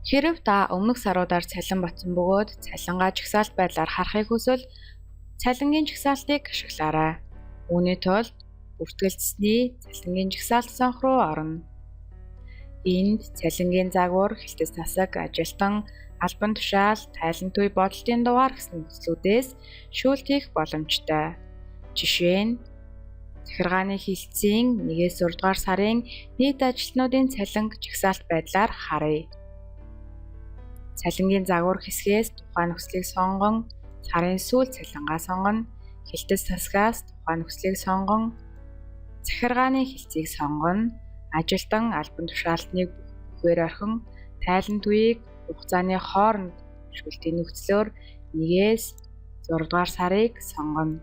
Хэрэв та өмнөх саруудаар цалин батсан бөгөөд цалингаа жагсаалт байдлаар харахыг хүсвэл цалингийн жагсаалтыг ашиглаарай. Үүний тулд бүртгэлцсэний цалингийн жагсаалт сонх руу орно. Энд цалингийн загвар, хэлтэц тасаг, ажилтан, албан тушаал, тайлан төвийн бодолтын дугаар гэсэн нөхцлүүдээс шүүлт хийх боломжтой. Жишээ нь захиргааны хэлтсийн 1-ээс 6 дугаар сарын нийт ажилтнуудын цалинг жагсаалт байдлаар харъя. Цалингийн загвар хэсгээс тухайн нөхцөлийг сонгон, сарын сүүлд цалингаа сонгоно, хэлтэц тасгаас тухайн нөхцөлийг сонгон, захиргааны хэлтсийг сонгоно, ажилтан албан тушаалтныг бүхээр орхин, тайлан төвийг хугацааны хооронд шүүлтийн нөхцлөөр 1-ээс 6 дугаар сарыг сонгоно.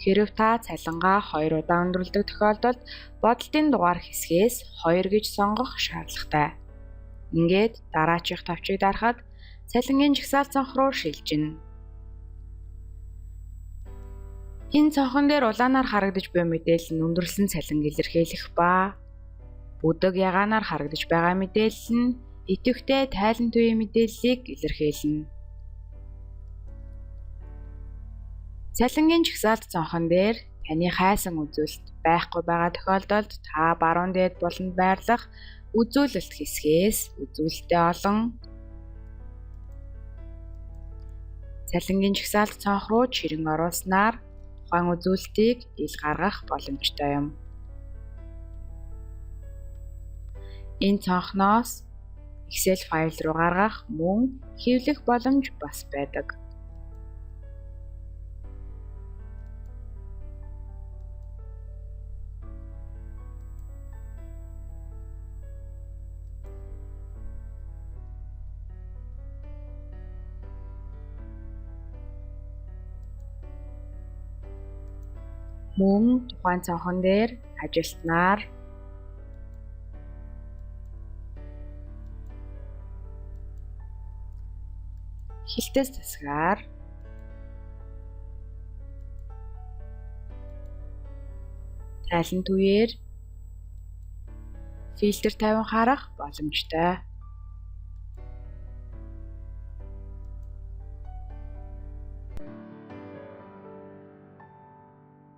Хэрэв та цалингаа 2 удаа өндөрлөдөг тохиолдолд бодолтын дугаар хэсгээс 2 гэж сонгох шаардлагатай. Ингээд дараачих товчийг дарахад цалингийн жагсаалт цонх руу шилжинэ. Энэ цонхон дээр улаанаар харагдаж буй мэдээлэл нь өндөрлсөн цалин илэрхийлэх ба бүдэг ягаанаар харагдаж байгаа мэдээлэл нь идэвхтэй тайлан төвийн мэдээллийг илэрхийлнэ. Цалингийн жагсаалт цонхон дээр таны хайсан үзүүлэлт байхгүй байгаа тохиолдолд та баруун дээд буланд байрлах үзүүлэлт хэсгээс үзүүлэлтээ олон цалингийн жагсаалт цонх руу чирэн оруулснаар тухайн үзүүлэлтийг ил гаргах боломжтой юм. Энэ цонхноос Excel файл руу гаргах мөн хэвлэх боломж бас байдаг. Мөн тухайн цонхон дээр ажилтнаар хэлтэц тасгаар тайлан төвээр фильтр тавин харах боломжтой.